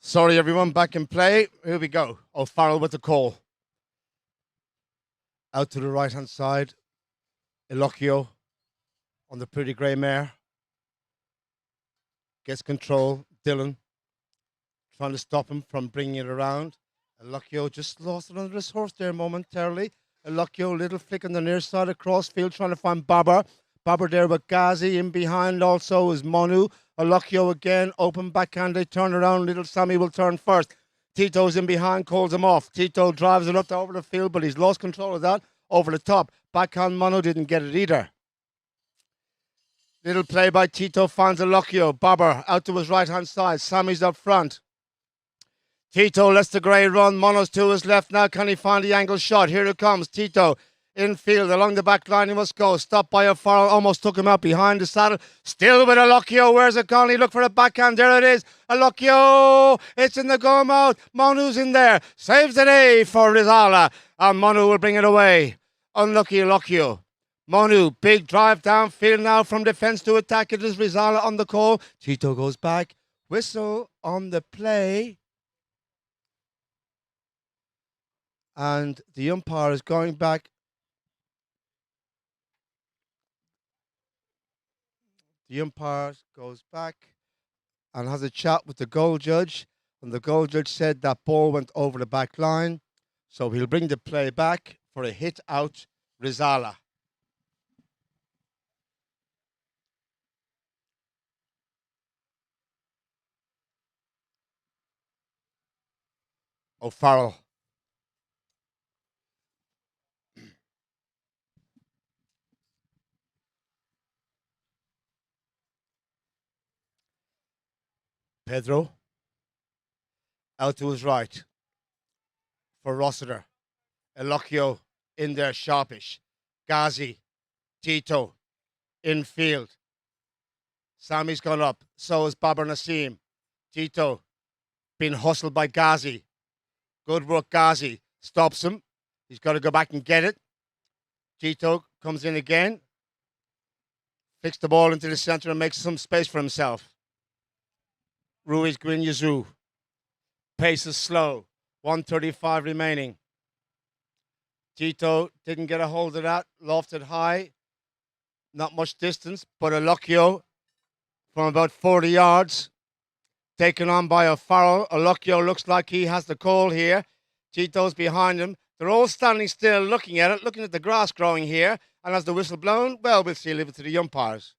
Sorry, everyone. Back in play. Here we go. O'Farrell with the call. Out to the right-hand side. Elocchio on the pretty grey mare. Gets control. Dylan trying to stop him from bringing it around. Elocchio just lost it under his horse there momentarily. Elocchio, little flick on the near side of crossfield, trying to find Babar. Babar there with Ghazi. In behind also is Monu. Elocchio again, open backhand, they turn around. Little Sammy will turn first. Tito's in behind, calls him off. Tito drives it up to over the field, but he's lost control of that. Over the top. Backhand Monu didn't get it either. Little play by Tito, finds Elocchio. Babar out to his right-hand side. Sammy's up front. Tito lets the grey run. Mono's to his left now. Can he find the angle shot? Here it comes. Tito infield along the back line. He must go. Stopped by O'Farrell. Almost took him out behind the saddle. Still with Elocchio. Where's it gone? He looked for a backhand. There it is. Elocchio. It's in the go mouth. Monu's in there. Saves the day for Rizala. And Monu will bring it away. Unlucky Elocchio. Monu, big drive downfield now from defence to attack. It is Rizala on the call. Tito goes back. Whistle on the play. And the umpire is going back. The umpire goes back and has a chat with the goal judge. And the goal judge said that ball went over the back line. So he'll bring the play back for a hit out Rizala. O'Farrell. Pedro. Out to his right for Rossiter. Elocchio in there sharpish. Ghazi. Tito. Infield. Sammy's gone up. So is Babar Nassim. Tito being hustled by Ghazi. Good work, Ghazi. Stops him. He's got to go back and get it. Tito comes in again. Flicks the ball into the center and makes some space for himself. Ruiz Guinyazu. Pace is slow. 1:35 remaining. Tito didn't get a hold of that. Lofted high. Not much distance, but Elocchio from about 40 yards. Taken on by O'Farrell. Elocchio looks like he has the call here. Tito's behind him. They're all standing still looking at it, looking at the grass growing here. And as the whistle blown, well, we'll see. Leave it to the umpires.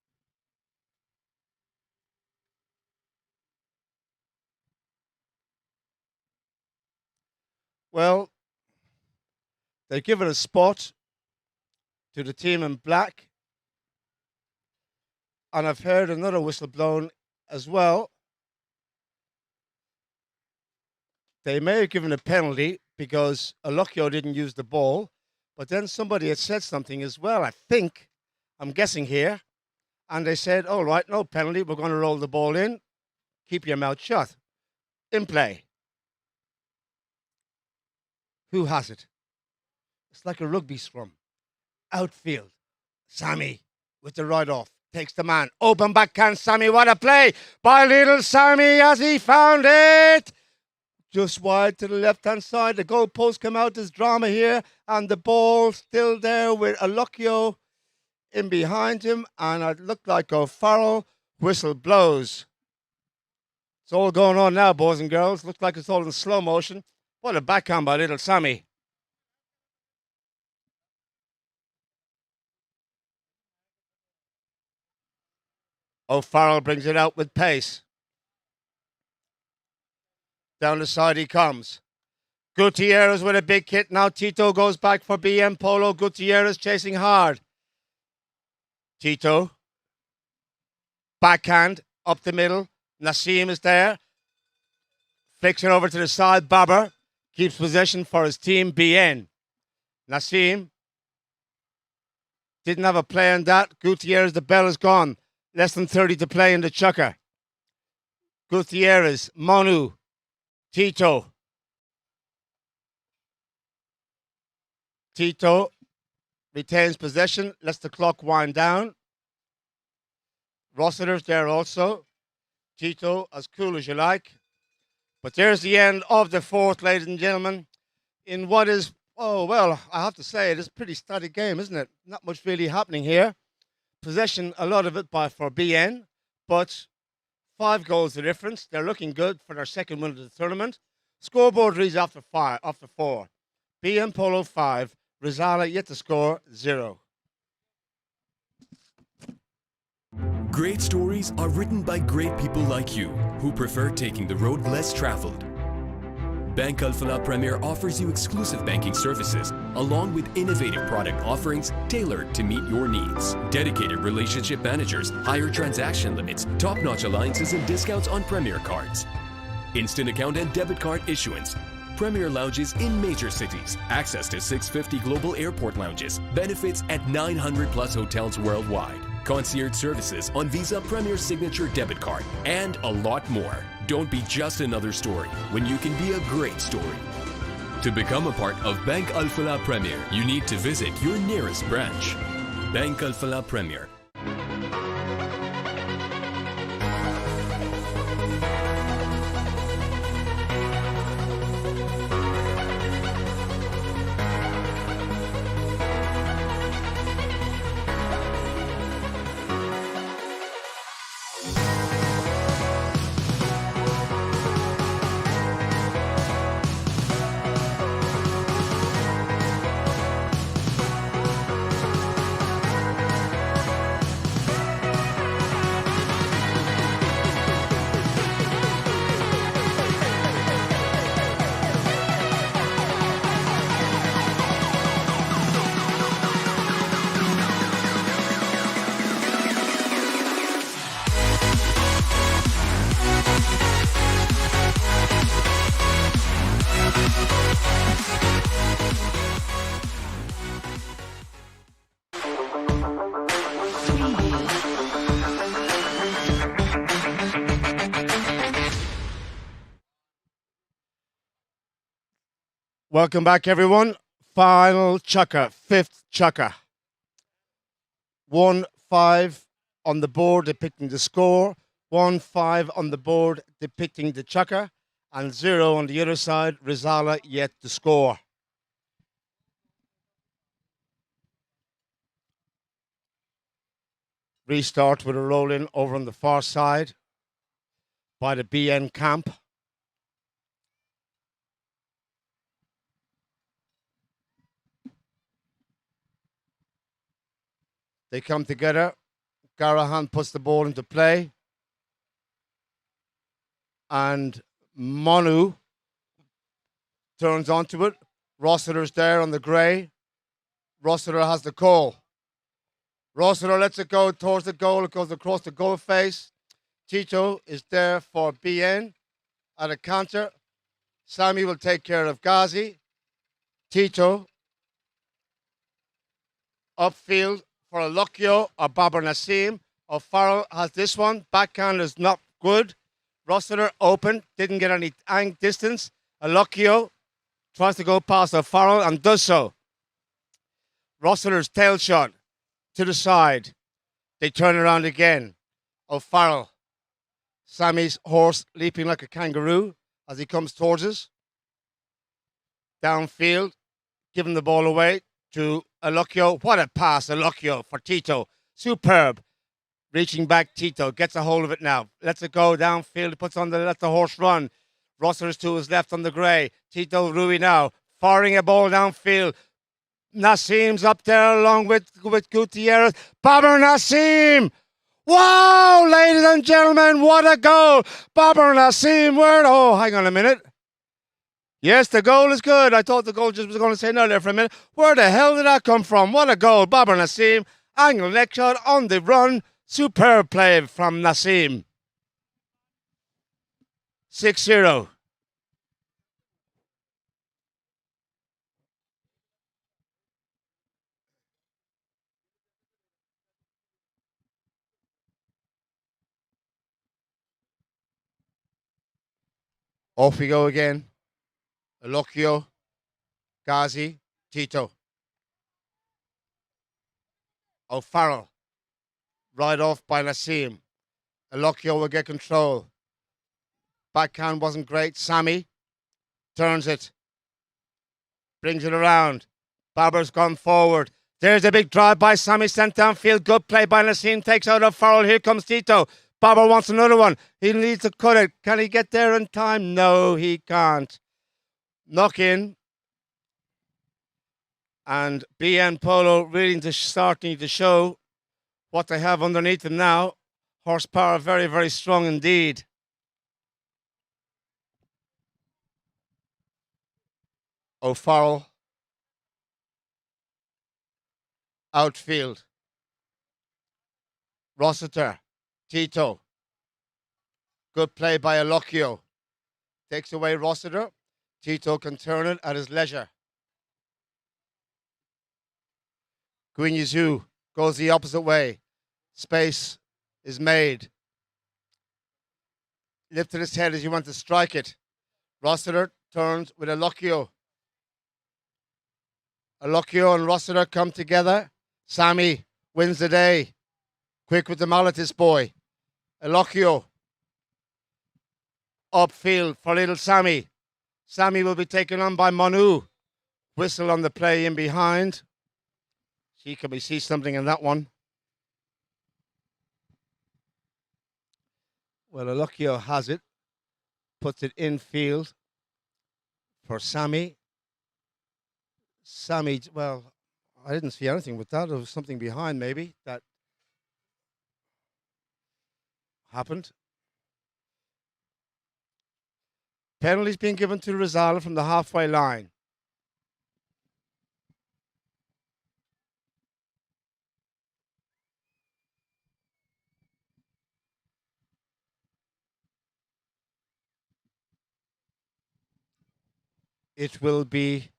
Well, they give it a spot to the team in black. And I've heard another whistle blown as well. They may have given a penalty because Elocchio didn't use the ball. But then somebody had said something as well, I think. I'm guessing here. And they said, all right, no penalty. We're going to roll the ball in. Keep your mouth shut. In play. Who has it? It's like a rugby scrum. Outfield. Sammy with the right off. Takes the man. Open backhand, Sammy. What a play by little Sammy as he found it. Just wide to the left-hand side. The goalpost come out. There's drama here. And the ball still there with Elocchio in behind him. And it looked like O'Farrell. Whistle blows. It's all going on now, boys and girls. Looks like it's all in slow motion. What a backhand by little Sammy. O'Farrell brings it out with pace. Down the side he comes. Gutierrez with a big hit. Now Tito goes back for BM Polo. Gutierrez chasing hard. Tito. Backhand up the middle. Nassim is there. Flicks it over to the side. Babar keeps possession for his team, BN. Nassim didn't have a play on that. Gutierrez, the bell is gone. Less than 30 to play in the Chukka. Gutierrez, Monu, Tito. Tito retains possession, lets the clock wind down. Rossiter's there also. Tito, as cool as you like. But there's the end of the fourth, ladies and gentlemen, in what is, oh, well, I have to say, it is a pretty static game, isn't it? Not much really happening here. Possession, a lot of it for BN, but 5 goals the difference. They're looking good for their second win of the tournament. Scoreboard reads after 4. BN Polo 5, Rizala yet to score 0. Great stories are written by great people like you who prefer taking the road less traveled. Bank Alfalah Premier offers you exclusive banking services along with innovative product offerings tailored to meet your needs. Dedicated relationship managers, higher transaction limits, top-notch alliances and discounts on Premier cards. Instant account and debit card issuance. Premier lounges in major cities. Access to 650 global airport lounges. Benefits at 900 plus hotels worldwide. Concierge services on Visa Premier Signature debit card, and a lot more. Don't be just another story when you can be a great story. To become a part of Bank Alfalah Premier, you need to visit your nearest branch. Bank Alfalah Premier. Welcome back, everyone. Final Chukka, fifth Chukka. 1-5 on the board depicting the score, 1-5 on the board depicting the Chukka, and 0 on the other side, Rizala yet to score. Restart with a roll in over on the far side by the BN camp. They come together. Garahan puts the ball into play. And Manu turns onto it. Rossiter's there on the grey. Rossiter has the call. Rossiter lets it go towards the goal. It goes across the goal face. Tito is there for BN at a counter. Sammy will take care of Ghazi. Tito upfield for Alokio or Babar Nassim. O'Farrell has this one. Backhand is not good. Rossiter open, didn't get any distance. Alokio tries to go past O'Farrell and does so. Rossiter's tail shot to the side. They turn around again. O'Farrell. Sammy's horse leaping like a kangaroo as he comes towards us. Downfield, giving the ball away to Alokio. What a pass, Alokio, for Tito. Superb. Reaching back, Tito gets a hold of it now. Lets it go downfield, puts on lets the horse run. Rossiter's to his left on the grey. Tito Rui now, firing a ball downfield. Nassim's up there along with Gutierrez. Babar Nassim! Wow, ladies and gentlemen, what a goal! Babar Nassim, hang on a minute. Yes, the goal is good. I thought the goal just was going to say no there for a minute. Where the hell did that come from? What a goal. Babar Nassim, angle neck shot on the run. Superb play from Nassim. 6-0. Off we go again. Alokio, Ghazi, Tito. O'Farrell. Right off by Nassim. Alokio will get control. Backhand wasn't great. Sammy turns it. Brings it around. Babar's gone forward. There's a big drive by Sammy, sent downfield. Good play by Nassim. Takes out O'Farrell. Here comes Tito. Babar wants another one. He needs to cut it. Can he get there in time? No, he can't. Knock in. And BN Polo really starting to show what they have underneath them now. Horsepower very, very strong indeed. O'Farrell. Outfield. Rossiter. Tito. Good play by Alokio. Takes away Rossiter. Tito can turn it at his leisure. Guinyazu goes the opposite way. Space is made. Lifted his head as he went to strike it. Rossiter turns with Alokio. Alokio and Rossiter come together. Sammy wins the day. Quick with the mallet, this boy. Alokio. Upfield for little Sammy. Sammy will be taken on by Manu. Whistle on the play in behind. Can we see something in that one? Well, Alokio has it. Puts it in field for Sammy. Sammy, well, I didn't see anything with that. There was something behind maybe that happened. Penalties being given to Rizal from the halfway line. It will be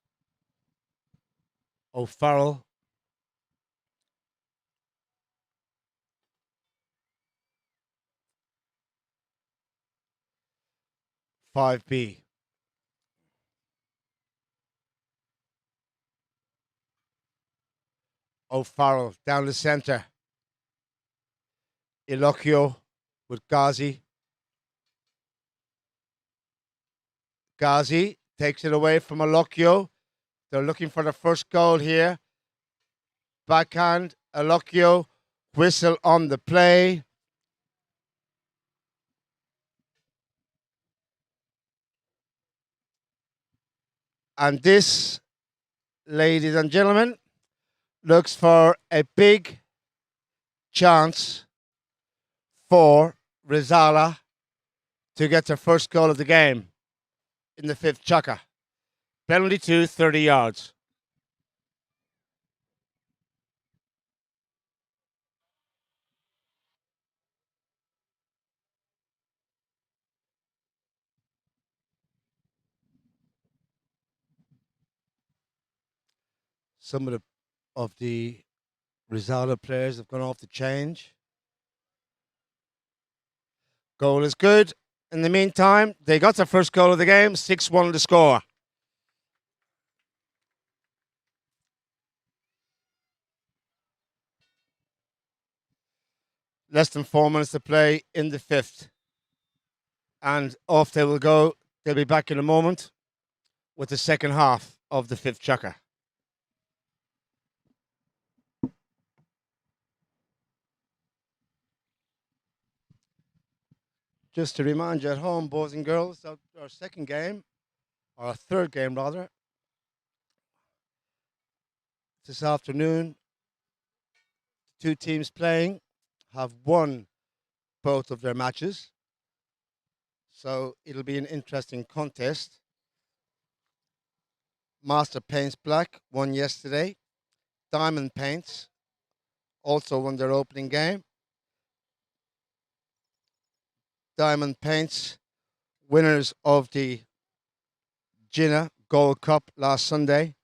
O'Farrell. Five B. O'Farrell down the centre. Ilocchio with Ghazi. Ghazi takes it away from Ilocchio. They're looking for the first goal here. Backhand, Ilocchio, whistle on the play. And this, ladies and gentlemen, looks for a big chance for Rizala to get their first goal of the game in the fifth Chukka. Penalty to 30 yards. Some of the Rizala players have gone off the change. Goal is good. In the meantime, they got their first goal of the game, 6-1 to score. Less than 4 minutes to play in the fifth. And off they will go. They'll be back in a moment with the second half of the fifth Chukka. Just to remind you at home, boys and girls, our second game, or our third game rather, this afternoon, two teams playing have won both of their matches. So it'll be an interesting contest. Master Paints Black won yesterday. Diamond Paints also won their opening game. Diamond Paints, winners of the Jinnah Gold Cup last Sunday.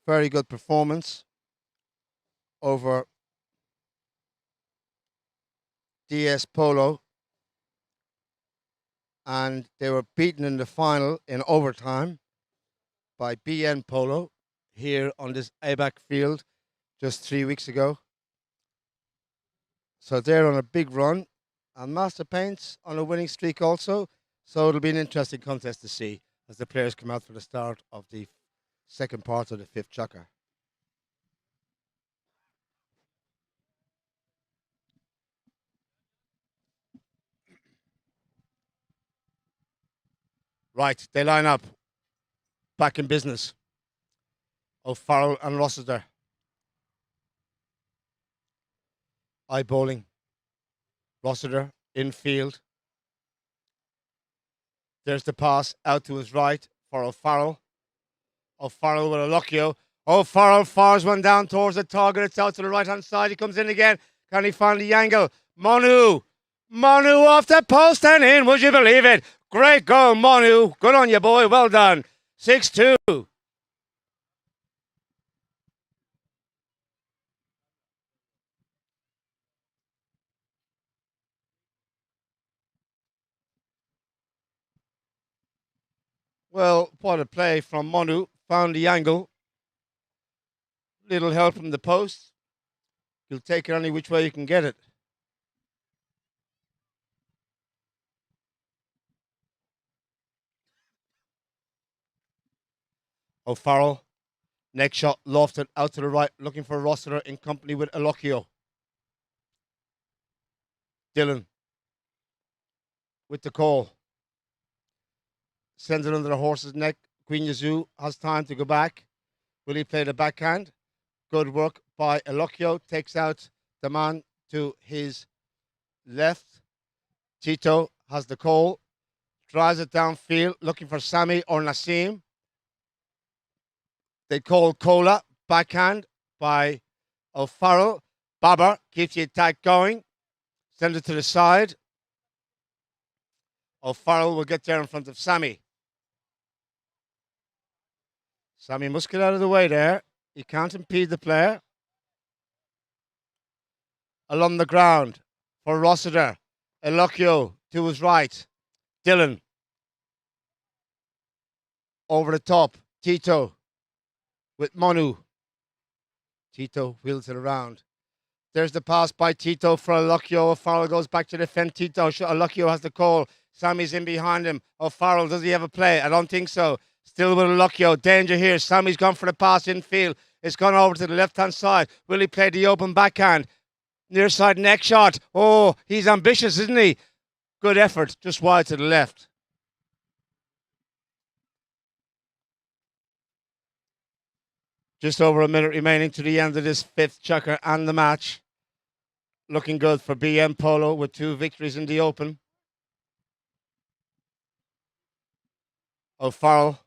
Very good performance over DS Polo. And they were beaten in the final in overtime by BN Polo here on this ABAC field just 3 weeks ago. So they're on a big run. And Master Paints on a winning streak also. So it'll be an interesting contest to see as the players come out for the start of the second part of the fifth Chukka. Right, they line up. Back in business. O'Farrell and Rossiter. Eyeballing. Rossiter infield. There's the pass out to his right for O'Farrell. O'Farrell with Ilocchio. O'Farrell fires one down towards the target. It's out to the right-hand side. He comes in again. Can he find the angle? Monu off the post and in. Would you believe it? Great goal, Monu. Good on you, boy. Well done. 6-2. Well, what a play from Monu. Found the angle. Little help from the post. You'll take it any which way you can get it. O'Farrell. Next shot lofted out to the right, looking for Rossiter in company with Ilocchio. Dylan with the call. Sends it under the horse's neck. Queen Yazoo has time to go back. Will he play the backhand? Good work by Ilocchio. Takes out the man to his left. Tito has the call. Drives it downfield, looking for Sami or Nassim. They call Kola. Backhand by O'Farrell. Babar keeps the attack going. Sends it to the side. O'Farrell will get there in front of Sami. Sami must get out of the way there. He can't impede the player. Along the ground for Rossiter. Ilocchio to his right. Dylan. Over the top. Tito with Manu. Tito wheels it around. There's the pass by Tito for Alocchio. O'Farrell goes back to defend Tito. Alocchio has the call. Sammy's in behind him. O'Farrell, does he have a play? I don't think so. Still with Alocchio. Danger here. Sammy's gone for the pass infield. It's gone over to the left-hand side. Will he play the open backhand? Near side neck shot. Oh, he's ambitious, isn't he? Good effort. Just wide to the left. Just over a minute remaining to the end of this fifth Chukka and the match. Looking good for BM Polo with 2 victories in the open. O'Farrell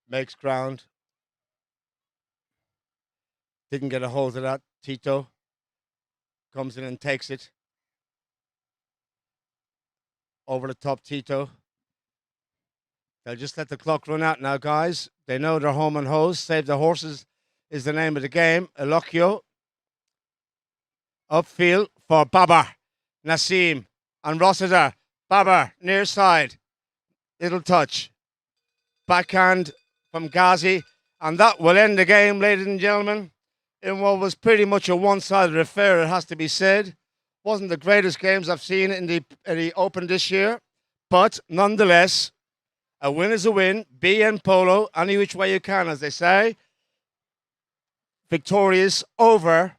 makes ground. Didn't get a hold of that. Tito comes in and takes it. Over the top, Tito. They'll just let the clock run out now, guys. They know they're home and hose. Save the horses is the name of the game. Alocchio. Upfield for Babar. Nassim and Rossiter. Babar, near side. Little touch. Backhand from Ghazi. And that will end the game, ladies and gentlemen, in what was pretty much a one-sided affair, it has to be said. Wasn't the greatest games I've seen in the Open this year. But nonetheless, a win is a win. BN Polo, any which way you can, as they say. Victorious over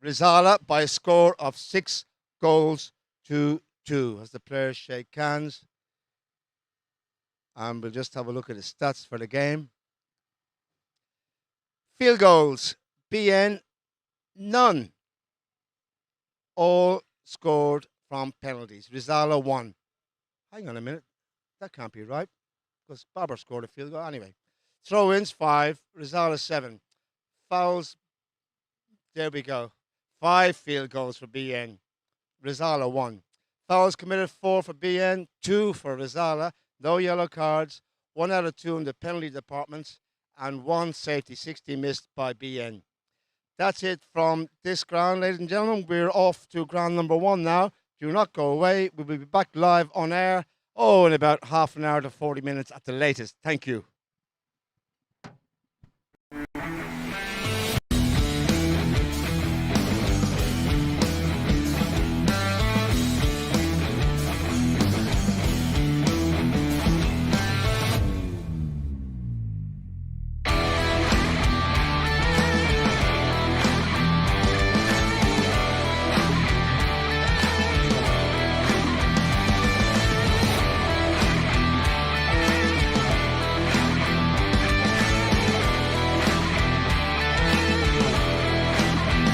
Rizala by a score of 6 goals to 2 as the players shake hands. And we'll just have a look at the stats for the game. Field goals, BN, none. All scored from penalties. Rizala 1. Hang on a minute. That can't be right, because Babar scored a field goal. Anyway, throw-ins 5, Rizala 7. Fouls, there we go. 5 field goals for BN. Rizala 1. Fouls committed 4 for BN, 2 for Rizala. No yellow cards, 1 out of 2 in the penalty departments, and 1 safety, 60 missed by BN. That's it from this ground, ladies and gentlemen. We're off to ground number 1 now. Do not go away. We'll be back live on air. In about half an hour to 40 minutes at the latest. Thank you.